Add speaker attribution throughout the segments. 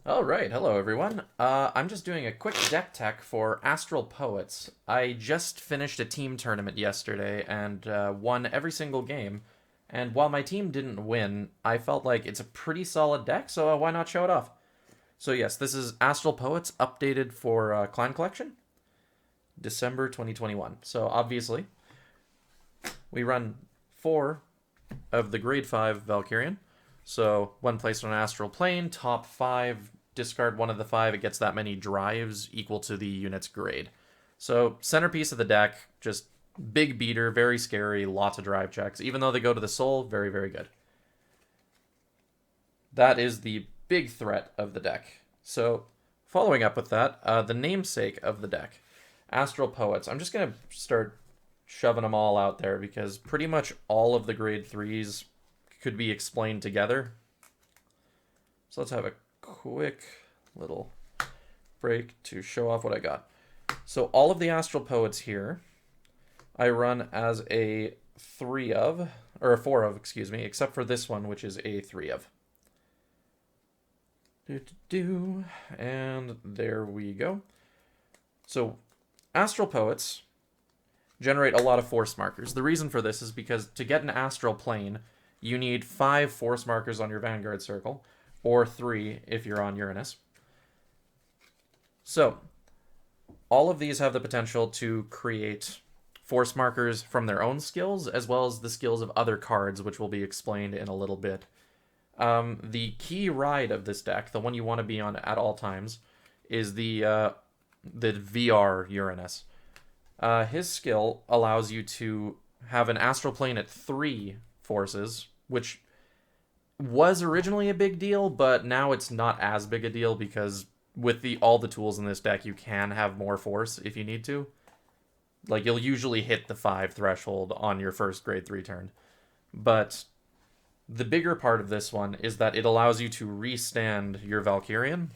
Speaker 1: Alright, hello everyone. I'm just doing a quick deck tech for Astral Poets. I just finished a team tournament yesterday and won every single game. And while my team didn't win, I felt like it's a pretty solid deck, so why not show it off? So yes, this is Astral Poets updated for Clan Collection, December 2021. So obviously, we run 4 of the Grade 5 Valkyrian. So when placed on an astral plane, top 5, discard one of the 5, it gets that many drives equal to the unit's grade. So centerpiece of the deck, just big beater, very scary, lots of drive checks. Even though they go to the soul, very, very good. That is the big threat of the deck. So following up with that, the namesake of the deck, Astral Poets. I'm just going to start shoving them all out there because pretty much all of the grade 3s could be explained together. So let's have a quick little break to show off what I got. So all of the Astral Poets here, I run as a 3 of, or a 4 of, excuse me, except for this one, which is a 3 of. And there we go. So Astral Poets generate a lot of force markers. The reason for this is because to get an astral plane, you need 5 force markers on your Vanguard circle, or 3 if you're on Uranus. So, all of these have the potential to create force markers from their own skills, as well as the skills of other cards, which will be explained in a little bit. The key ride of this deck, the one you want to be on at all times, is the VR Uranus. His skill allows you to have an astral plane at 3 forces, which was originally a big deal, but now it's not as big a deal because with all the tools in this deck, you can have more force if you need to. Like, you'll usually hit the 5 threshold on your first grade 3 turn. But the bigger part of this one is that it allows you to restand your Valkyrian,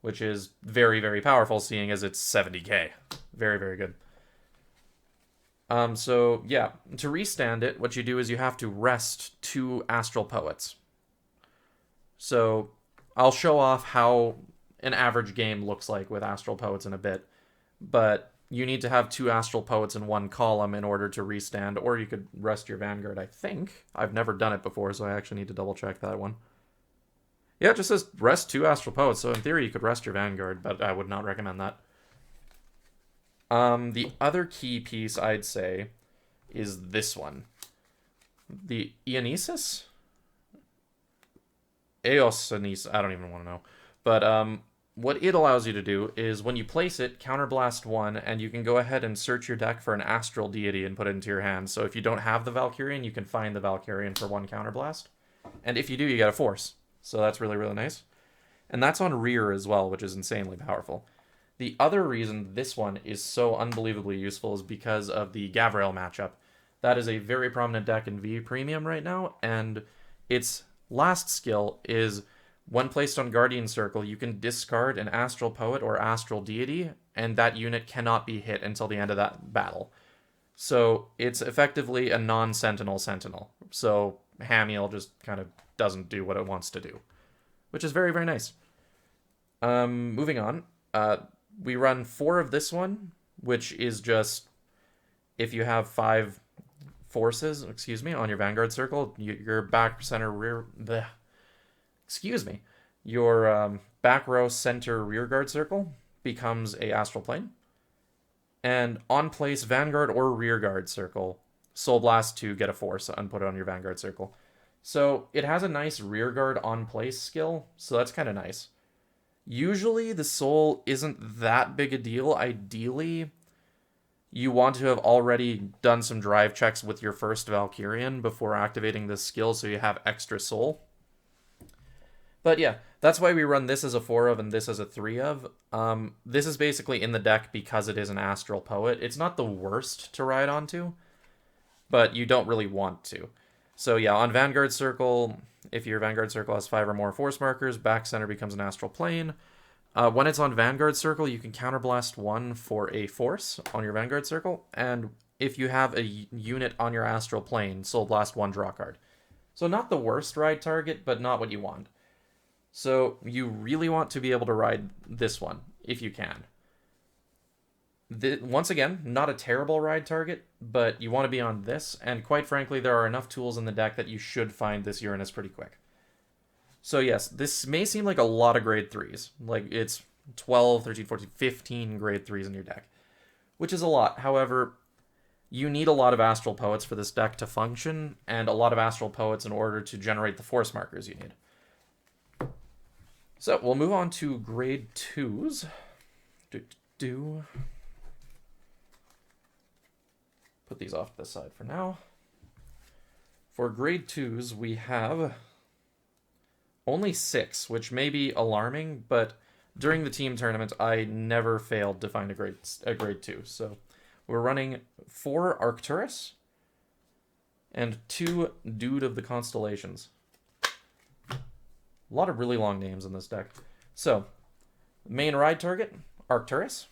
Speaker 1: which is very, very powerful, seeing as it's 70k. Very, very good. So yeah, to restand it, what you do is you have to rest 2 Astral Poets. So I'll show off how an average game looks like with Astral Poets in a bit, but you need to have 2 Astral Poets in one column in order to restand, or you could rest your Vanguard, I think. I've never done it before, so I actually need to double check that one. Yeah, it just says rest 2 Astral Poets, so in theory you could rest your Vanguard, but I would not recommend that. The other key piece I'd say is this one. The Ionesis? Eosanis, I don't even want to know. But what it allows you to do is when you place it, counterblast 1, and you can go ahead and search your deck for an astral deity and put it into your hand. So if you don't have the Valkyrian, you can find the Valkyrian for 1 counterblast. And if you do, you get a force. So that's really, really nice. And that's on rear as well, which is insanely powerful. The other reason this one is so unbelievably useful is because of the Gavrail matchup. That is a very prominent deck in V Premium right now, and its last skill is when placed on Guardian Circle, you can discard an Astral Poet or Astral Deity, and that unit cannot be hit until the end of that battle. So it's effectively a non-Sentinel Sentinel. So Hamiel just kind of doesn't do what it wants to do, which is very, very nice. Moving on. We run 4 of this one, which is just if you have 5 forces, excuse me, on your Vanguard circle, your back, center, rear, bleh, excuse me, your back row, center, rear guard circle becomes a astral plane. And on place Vanguard or rear guard circle, Soul Blast to get a force and put it on your Vanguard circle. So it has a nice rear guard on place skill, so that's kind of nice. Usually the soul isn't that big a deal. Ideally, you want to have already done some drive checks with your first Valkyrian before activating this skill so you have extra soul. But yeah, that's why we run this as a 4 of and this as a 3 of. This is basically in the deck because it is an Astral Poet. It's not the worst to ride onto, but you don't really want to. So yeah, on Vanguard Circle, if your Vanguard Circle has 5 or more force markers, back center becomes an astral plane. When it's on Vanguard Circle, you can counterblast 1 for a force on your Vanguard Circle, and if you have a unit on your astral plane, Soul Blast 1, draw card. So not the worst ride target, but not what you want. So you really want to be able to ride this one, if you can. Once again, not a terrible ride target, but you want to be on this, and quite frankly, there are enough tools in the deck that you should find this Uranus pretty quick. So yes, this may seem like a lot of grade 3s. Like, it's 12, 13, 14, 15 grade 3s in your deck, which is a lot. However, you need a lot of Astral Poets for this deck to function, and a lot of Astral Poets in order to generate the force markers you need. So, we'll move on to grade 2s. Put these off to the side for now. For grade 2s, we have only 6, which may be alarming, but during the team tournament, I never failed to find a grade 2. So we're running 4 Arcturus and 2 Dude of the Constellations. A lot of really long names in this deck. So, main ride target, Arcturus.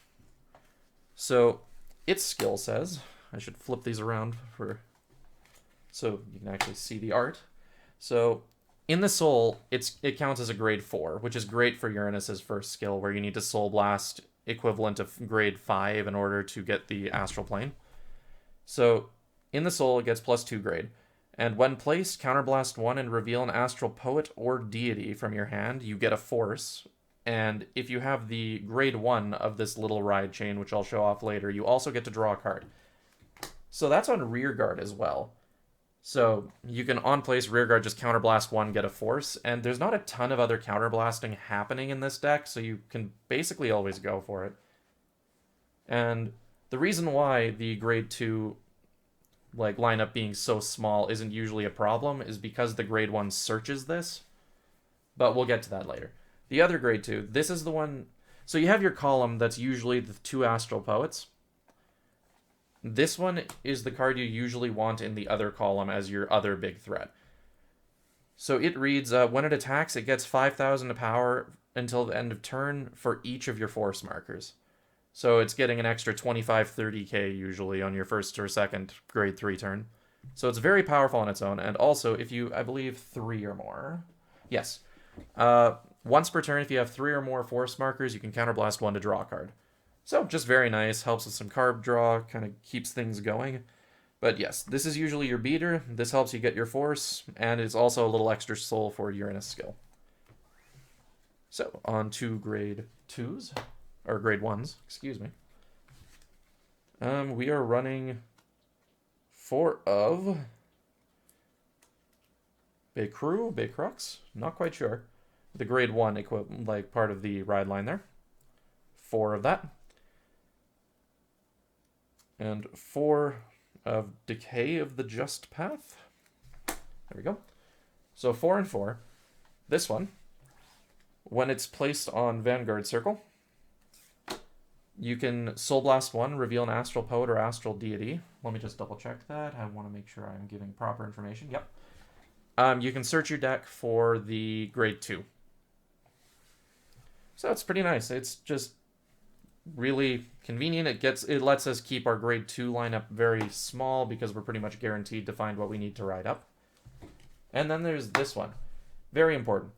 Speaker 1: So, its skill says, I should flip these around so you can actually see the art. So, in the Soul, it counts as a grade 4, which is great for Uranus's first skill, where you need to Soul Blast equivalent of grade 5 in order to get the Astral Plane. So, in the Soul, it gets +2 grade. And when placed, Counterblast 1 and reveal an Astral Poet or Deity from your hand, you get a Force. And if you have the grade 1 of this little ride chain, which I'll show off later, you also get to draw a card. So that's on Rearguard as well. So you can on place Rearguard, just Counterblast 1, get a Force, and there's not a ton of other counterblasting happening in this deck, so you can basically always go for it. And the reason why the grade 2 lineup being so small isn't usually a problem is because the grade 1 searches this, but we'll get to that later. The other grade 2, this is the one, so you have your column that's usually the 2 Astral Poets. This one is the card you usually want in the other column as your other big threat. So it reads, when it attacks, it gets 5,000 to power until the end of turn for each of your force markers. So it's getting an extra 25-30k usually on your first or second grade 3 turn. So it's very powerful on its own. And also, if you, I believe, 3 or more. Yes. Once per turn, if you have 3 or more force markers, you can Counterblast 1 to draw a card. So, just very nice, helps with some card draw, kind of keeps things going. But yes, this is usually your beater, this helps you get your force, and it's also a little extra soul for Uranus skill. So, on to grade 2s, or grade 1s, excuse me. We are running 4 of Becrux, not quite sure. The grade 1 part of the ride line there. 4 of that. And 4 of Decay of the Just Path. There we go. So 4 and 4. This one, when it's placed on Vanguard Circle, you can Soul Blast 1, reveal an Astral Poet or Astral Deity. Let me just double check that. I want to make sure I'm giving proper information. Yep. You can search your deck for the grade 2. So it's pretty nice. It's just really convenient. It lets us keep our grade 2 lineup very small because we're pretty much guaranteed to find what we need to ride up. And then there's this one. Very important.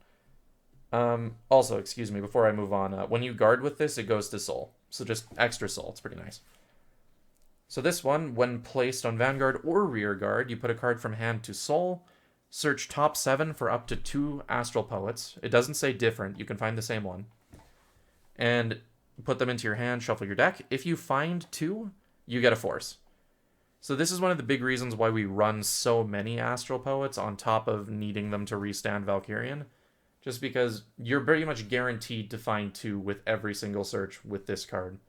Speaker 1: Also, excuse me, before I move on, when you guard with this, it goes to Soul. So just extra Soul. It's pretty nice. So this one, when placed on Vanguard or Rearguard, you put a card from hand to Soul, search top 7 for up to 2 Astral Poets. It doesn't say different. You can find the same one. And put them into your hand, shuffle your deck. If you find 2, you get a Force. So this is one of the big reasons why we run so many Astral Poets on top of needing them to restand Valkyrian. Just because you're pretty much guaranteed to find 2 with every single search with this card.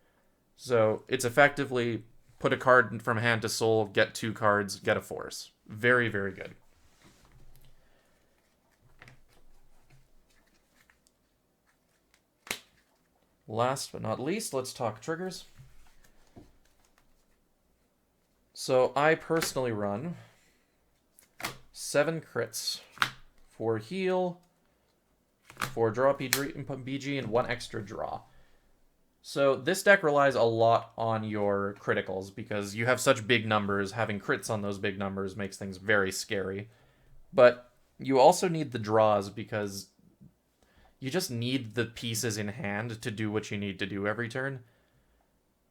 Speaker 1: So it's effectively put a card from hand to Soul, get 2 cards, get a Force. Very, very good. Last but not least, let's talk triggers. So I personally run 7 crits for heal, 4 draw BG, and 1 extra draw. So this deck relies a lot on your criticals because you have such big numbers. Having crits on those big numbers makes things very scary. But you also need the draws because you just need the pieces in hand to do what you need to do every turn.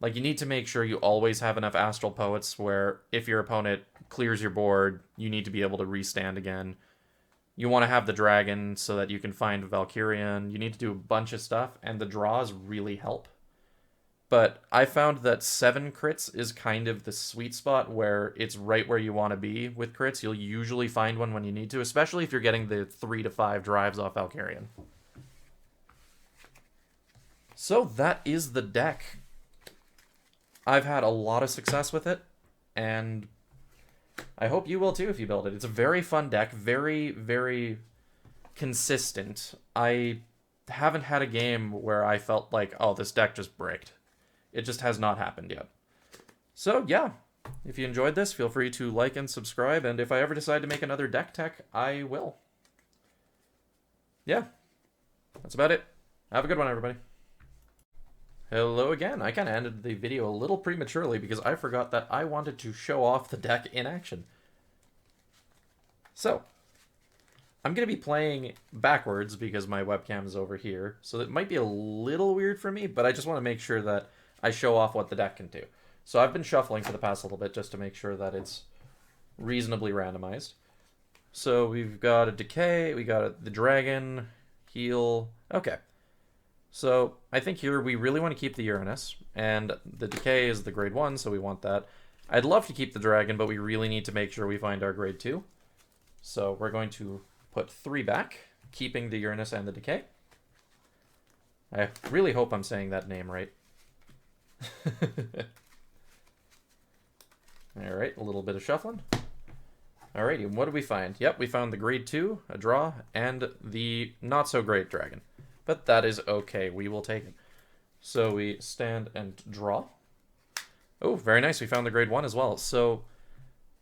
Speaker 1: Like, you need to make sure you always have enough Astral Poets where if your opponent clears your board, you need to be able to restand again. You want to have the dragon so that you can find Valkyrian. You need to do a bunch of stuff, and the draws really help. But I found that 7 crits is kind of the sweet spot where it's right where you want to be with crits. You'll usually find one when you need to, especially if you're getting the 3 to 5 drives off Valkyrian. So that is the deck. I've had a lot of success with it, and I hope you will too if you build it. It's a very fun deck, very, very consistent. I haven't had a game where I felt like, oh, this deck just bricked. It just has not happened yet. So, yeah, if you enjoyed this, feel free to like and subscribe, and if I ever decide to make another deck tech, I will. Yeah, that's about it. Have a good one, everybody. Hello again. I kind of ended the video a little prematurely because I forgot that I wanted to show off the deck in action. So, I'm going to be playing backwards because my webcam is over here, so it might be a little weird for me, but I just want to make sure that I show off what the deck can do. So I've been shuffling for the past little bit just to make sure that it's reasonably randomized. So we've got a Decay, we got the Dragon, Heal. Okay. So I think here we really want to keep the Uranus, and the Decay is the grade 1, so we want that. I'd love to keep the Dragon, but we really need to make sure we find our grade 2. So we're going to put 3 back, keeping the Uranus and the Decay. I really hope I'm saying that name right. Alright, a little bit of shuffling. Alrighty, what did we find? Yep, we found the grade 2, a draw, and the not-so-great Dragon. But that is okay. We will take it. So we stand and draw. Oh, very nice. We found the grade 1 as well. So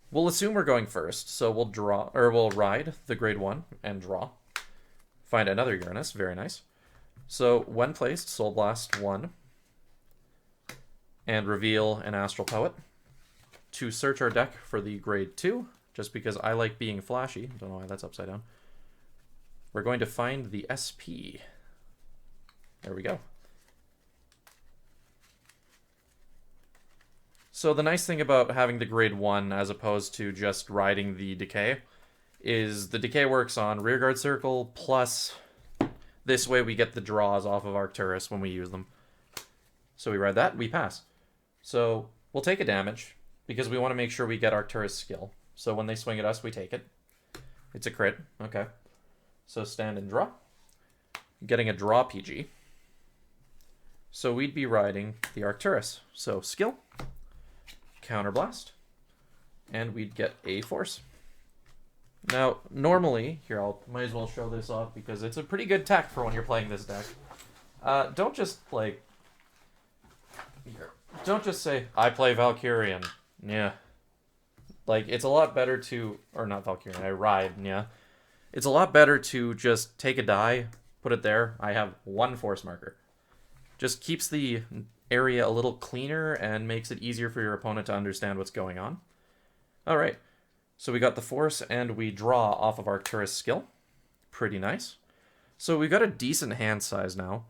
Speaker 1: we'll assume we're going first. So we'll draw, or we'll ride the grade 1 and draw. Find another Uranus. Very nice. So when placed, Soul Blast 1. And reveal an Astral Poet. To search our deck for the grade 2. Just because I like being flashy. Don't know why that's upside down. We're going to find the SP. There we go. So the nice thing about having the grade 1 as opposed to just riding the Decay is the Decay works on Rearguard Circle, plus this way we get the draws off of Arcturus when we use them. So we ride that, we pass. So we'll take a damage because we want to make sure we get Arcturus skill. So when they swing at us, we take it. It's a crit. Okay. So stand and draw. Getting a draw PG. So we'd be riding the Arcturus. So skill, counterblast, and we'd get a force. Now, normally, here, might as well show this off because it's a pretty good tech for when you're playing this deck. Don't just, like, here. Don't just say, I play Valkyrian. Yeah. Like, it's a lot better to, or not Valkyrian, I ride, yeah. It's a lot better to just take a die, put it there. I have 1 force marker. Just keeps the area a little cleaner and makes it easier for your opponent to understand what's going on. All right, so we got the force and we draw off of Arcturus skill. Pretty nice. So we've got a decent hand size now.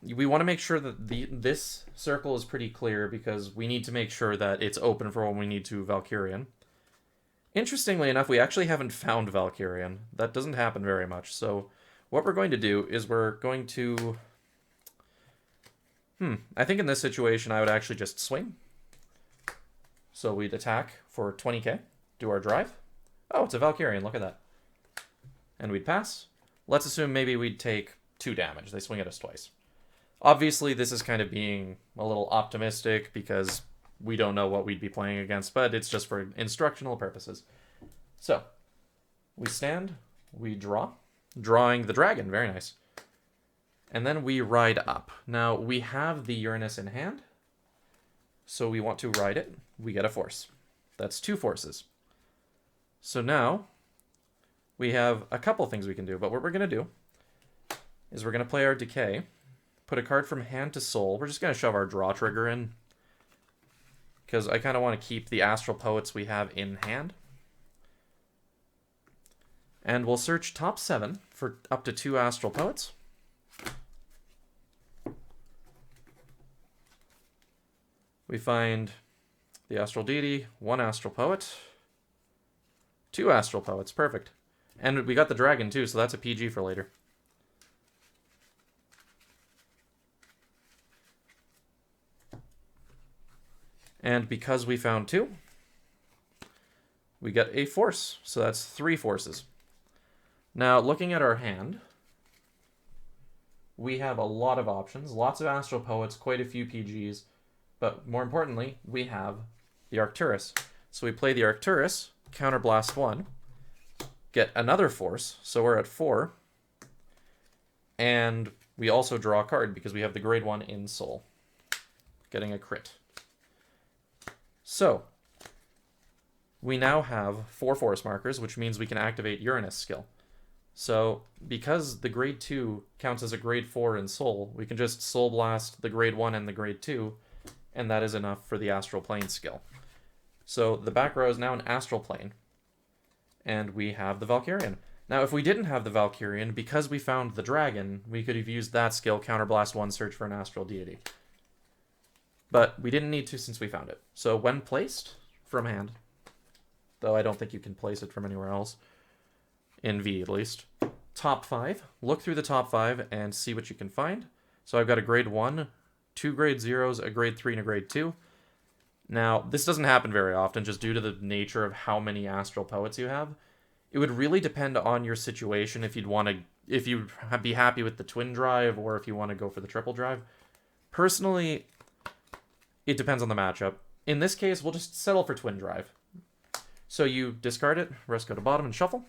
Speaker 1: We want to make sure that this circle is pretty clear because we need to make sure that it's open for when we need to Valkyrian. Interestingly enough, we actually haven't found Valkyrian. That doesn't happen very much. So what we're going to do is we're going to... I think in this situation, I would actually just swing. So we'd attack for 20k, do our drive. Oh, it's a Valkyrian, look at that. And we'd pass. Let's assume maybe we'd take 2 damage. They swing at us twice. Obviously, this is kind of being a little optimistic because we don't know what we'd be playing against, but it's just for instructional purposes. So, we stand, we draw. Drawing the dragon, very nice. And then we ride up. Now, we have the Uranus in hand, so we want to ride it. We get a force. That's 2 forces. So now, we have a couple things we can do, but what we're going to do is we're going to play our Decay, put a card from hand to soul. We're just going to shove our draw trigger in, because I kind of want to keep the Astral Poets we have in hand. And we'll search top 7 for up to 2 Astral Poets. We find the Astral Deity, 1 Astral Poet, 2 Astral Poets, perfect. And we got the dragon too, so that's a PG for later. And because we found 2, we get a force, so that's 3 forces. Now, looking at our hand, we have a lot of options, lots of Astral Poets, quite a few PGs, but more importantly, we have the Arcturus. So we play the Arcturus, counterblast 1, get another force, so we're at 4, and we also draw a card because we have the grade 1 in Soul, getting a crit. So, we now have 4 force markers, which means we can activate Uranus skill. So, because the grade 2 counts as a grade 4 in Soul, we can just Soul Blast the grade 1 and the grade 2, and that is enough for the Astral Plane skill. So, the back row is now an Astral Plane, and we have the Valkyrian. Now, if we didn't have the Valkyrian, because we found the dragon, we could have used that skill, Counterblast 1, search for an Astral Deity. But we didn't need to since we found it. So, when placed from hand, though I don't think you can place it from anywhere else, in V at least, top 5, look through the top 5 and see what you can find. So I've got a grade 1, 2 grade 0s, a grade 3, and a grade 2. Now, this doesn't happen very often just due to the nature of how many Astral Poets you have. It would really depend on your situation if you'd be happy with the twin drive or if you want to go for the triple drive. Personally, it depends on the matchup. In this case, we'll just settle for twin drive. So you discard it, rest go to bottom and shuffle.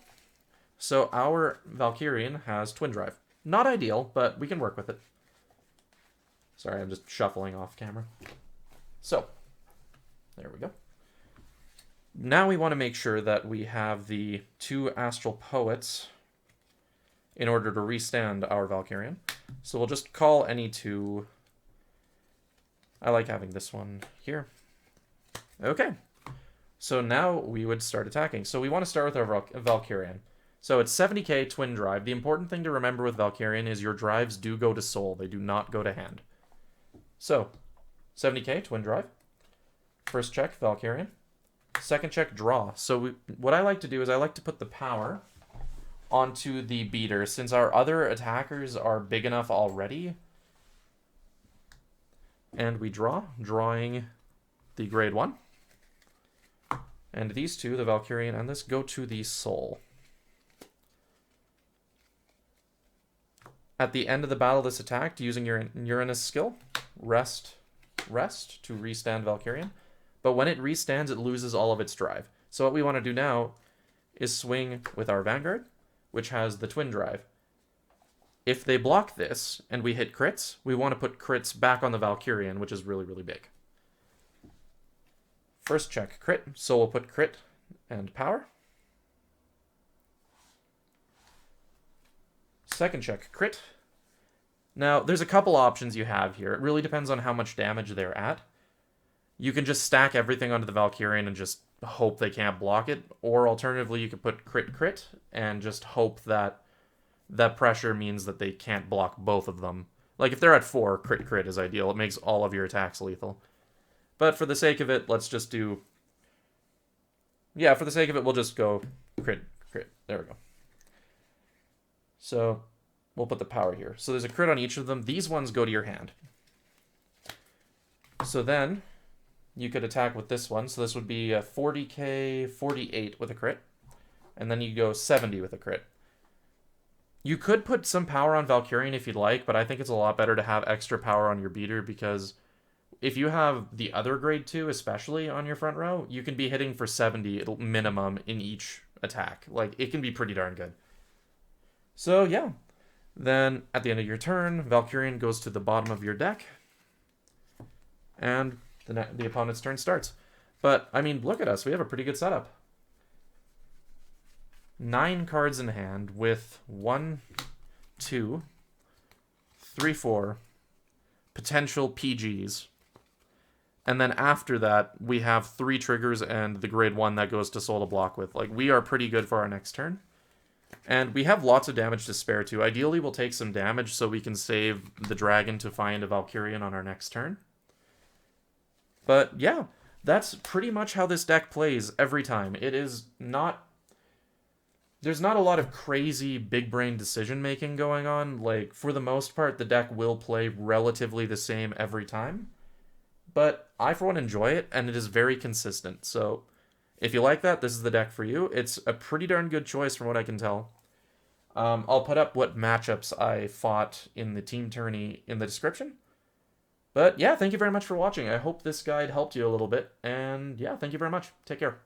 Speaker 1: So our Valkyrian has twin drive. Not ideal, but we can work with it. Sorry, I'm just shuffling off camera. So, there we go. Now we want to make sure that we have the 2 Astral Poets in order to restand our Valkyrian. So we'll just call any 2. I like having this one here. Okay. So now we would start attacking. So we want to start with our Valkyrian. So it's 70k twin drive. The important thing to remember with Valkyrian is your drives do go to Soul. They do not go to hand. So, 70k twin drive. First check, Valkyrian. Second check, draw. So what I like to do is I like to put the power onto the beater. Since our other attackers are big enough already. And we draw, drawing the grade 1. And these 2, the Valkyrian and this, go to the Soul. At the end of the battle this attacked, using your Uranus skill, rest to restand Valkyrian. But when it restands, it loses all of its drive. So what we want to do now is swing with our Vanguard, which has the twin drive. If they block this and we hit crits, we want to put crits back on the Valkyrian, which is really, really big. First check, crit, so we'll put crit and power. Second check, crit. Now, there's a couple options you have here. It really depends on how much damage they're at. You can just stack everything onto the Valkyrian and just hope they can't block it. Or alternatively, you could put crit crit and just hope that that pressure means that they can't block both of them. Like, if they're at 4, crit crit is ideal. It makes all of your attacks lethal. But for the sake of it, let's just do... Yeah, for the sake of it, we'll just go crit crit. There we go. So, we'll put the power here. So there's a crit on each of them. These ones go to your hand. So then, you could attack with this one. So this would be a 40k, 48 with a crit. And then you go 70 with a crit. You could put some power on Valkyrian if you'd like, but I think it's a lot better to have extra power on your beater because if you have the other grade 2, especially on your front row, you can be hitting for 70 minimum in each attack. Like, it can be pretty darn good. So, yeah. Then, at the end of your turn, Valkyrian goes to the bottom of your deck. And the opponent's turn starts. But, I mean, look at us. We have a pretty good setup. 9 cards in hand with 1, 2, 3, 4 potential PGs. And then after that, we have 3 triggers and the grade 1 that goes to Soul to block with. Like, we are pretty good for our next turn. And we have lots of damage to spare too. Ideally, we'll take some damage so we can save the dragon to find a Valkyrian on our next turn. But yeah, that's pretty much how this deck plays every time. It is not... There's not a lot of crazy big brain decision making going on. Like, for the most part, the deck will play relatively the same every time. But I, for one, enjoy it, and it is very consistent. So if you like that, this is the deck for you. It's a pretty darn good choice from what I can tell. I'll put up what matchups I fought in the team tourney in the description. But yeah, thank you very much for watching. I hope this guide helped you a little bit. And yeah, thank you very much. Take care.